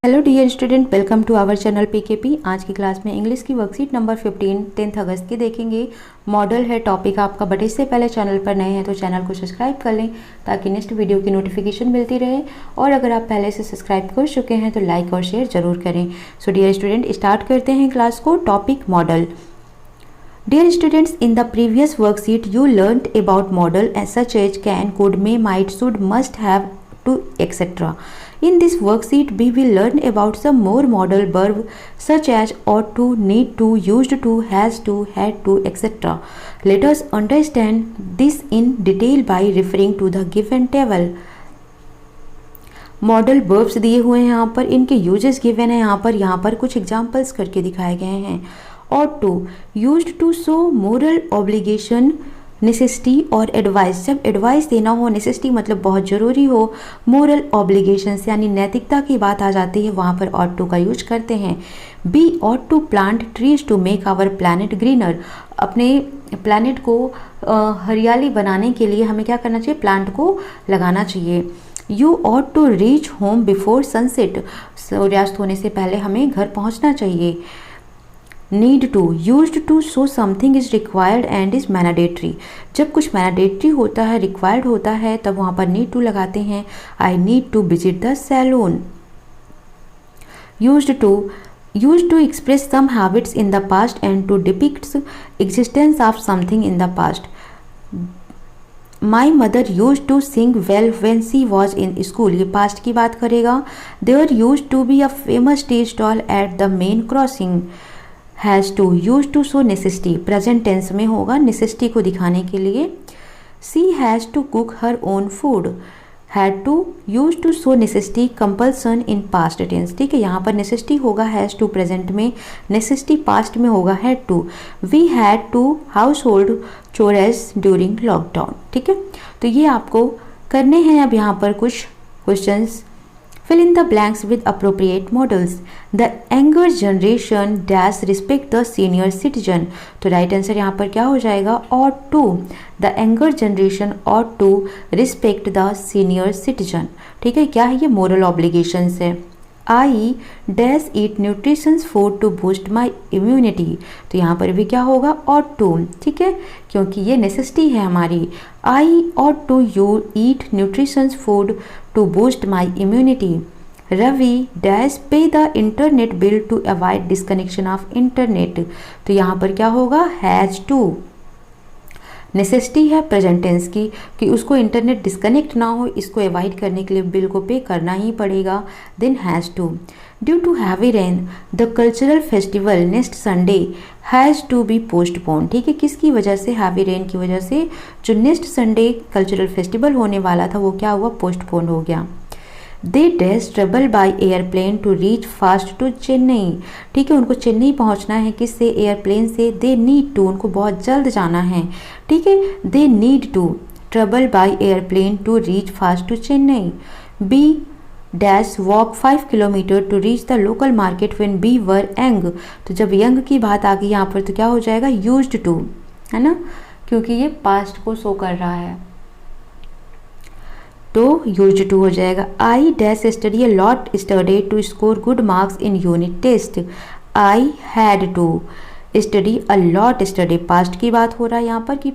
Hello dear student, welcome to our channel PKP. आज की class में इंग्लिश की वर्कशीट नंबर 15 10 अगस्त की देखेंगे। मॉडल है टॉपिक आपका, बट इससे पहले चैनल पर नए हैं तो चैनल को सब्सक्राइब कर लें ताकि नेक्स्ट वीडियो की नोटिफिकेशन मिलती रहे। और अगर आप पहले से सब्सक्राइब कर चुके हैं तो लाइक और शेयर जरूर करें। सो डियर स्टूडेंट, स्टार्ट करते हैं क्लास को। Topic model. Dear students, in the previous worksheet you learnt about model as such as can, could, may, might, should, must, have, to, etc. In this worksheet we will learn about some more modal verb such as ought to, need to, used to, has to, had to, etc. Let us understand this in detail by referring to the given table. Modal verbs दिए हुए हैं यहाँ पर, इनके uses given है यहाँ पर कुछ एग्जाम्पल्स करके दिखाए गए हैं। ought to, used to show moral obligation, necessity और एडवाइस। जब एडवाइस देना हो, नेसेसिटी मतलब बहुत ज़रूरी हो, मोरल ऑब्लिगेशंस यानी नैतिकता की बात आ जाती है, वहाँ पर ought to का यूज करते हैं। Be ought to plant trees to make our planet greener। अपने प्लानट को हरियाली बनाने के लिए हमें क्या करना चाहिए? प्लांट को लगाना चाहिए। You ought to reach home before sunset। सूर्यास्त होने से पहले हमें घर पहुँचना चाहिए। Need to, used to show something is required and is mandatory. जब कुछ मैंडेटरी होता है, रिक्वायर्ड होता है, तब वहाँ पर नीड टू लगाते हैं। I need to visit the salon. Used to express some habits in the past and to depict existence of something in the past. My mother used to sing well when she was in school। ये past की बात करेगा। There used to be a famous tea stall at the main crossing। Has to, use to show necessity, present tense में होगा necessity को दिखाने के लिए। She has to cook her own food. Had to, use to show necessity, compulsion in past tense. ठीक है, यहाँ पर नेसेसिटी होगा हैज़ टू प्रेजेंट में, नेसेसिटी पास्ट में होगा had to. We had to household chores during lockdown. ठीक है, तो ये आपको करने हैं अब यहाँ पर कुछ questions. Fill in the blanks with appropriate models. The younger generation dash respect the senior citizen। तो राइट आंसर यहाँ पर क्या हो जाएगा? ought to। The younger generation ought to respect the senior citizen। ठीक है, क्या है ये? moral obligations है। I dash eat nutritious food to boost my immunity। तो यहाँ पर भी क्या होगा? ought to। ठीक है, क्योंकि ये नेसेसिटी है हमारी। I ought to you eat nutritious food to boost my immunity। Ravi dash pay the internet bill to avoid disconnection of internet। तो यहाँ पर क्या होगा? has to। नेसेसिटी है प्रेजेंट टेंस की कि उसको इंटरनेट डिस्कनेक्ट ना हो, इसको अवॉइड करने के लिए बिल को पे करना ही पड़ेगा। Then has to. Due to heavy rain the cultural festival next Sunday has to be postpone. ठीक है, किसकी वजह से? हैवी रेन की वजह से जो नेक्स्ट संडे कल्चरल फेस्टिवल होने वाला था वो क्या हुआ? पोस्टपोन हो गया। They dash travel by airplane to reach fast to Chennai. ठीक है, उनको चेन्नई पहुंचना है, किससे? एयरप्लेन से। दे नीड टू, उनको बहुत जल्द जाना है। ठीक है, they need to travel by airplane to reach fast to Chennai. We dash walk 5 kilometre to reach the local market when we were young. तो जब यंग की बात आ गई यहाँ पर तो क्या हो जाएगा? यूज्ड टू, है ना, क्योंकि ये पास्ट को शो कर रहा है तो यूज्ड टू हो जाएगा। I dash study a lot study to score good marks in unit test. I had to study a lot study, past की बात हो रहा है यहाँ पर कि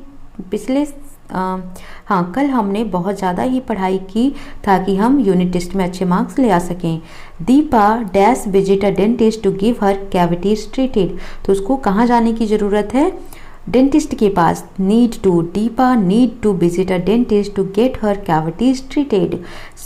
पिछले हाँ कल हमने बहुत ज़्यादा ही पढ़ाई की ताकि हम यूनिट टेस्ट में अच्छे मार्क्स ले आ सकें। Deepa dash visit a dentist to give her cavities treated. तो उसको कहाँ जाने की ज़रूरत है? डेंटिस्ट के पास। Need to, Deepa need to visit a dentist to get her cavities treated.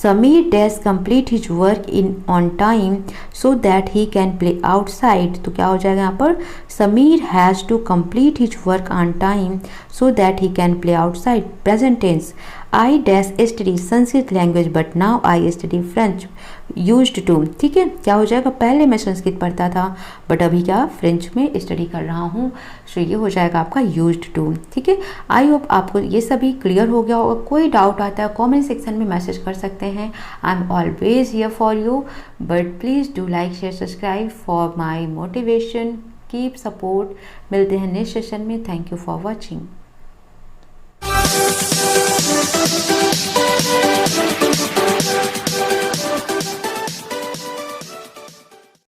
Sameer dash complete his work in on time so that he can play outside. तो क्या हो जाएगा यहाँ पर? Sameer has to complete his work on time so that he can play outside. Present tense. I dash study Sanskrit language but now I study French. Used to. ठीक है, क्या हो जाएगा? पहले मैं संस्कृत पढ़ता था बट अभी क्या फ्रेंच में स्टडी कर रहा हूँ, सो ये हो जाएगा आपका यूज्ड टू। ठीक है, आई होप आपको ये सभी क्लियर हो गया होगा। कोई डाउट आता है कमेंट सेक्शन में मैसेज कर सकते हैं। I am always here for you, but please do like share subscribe for my motivation. Keep support. मिलते हैं नेक्स्ट सेशन में। Thank you for watching.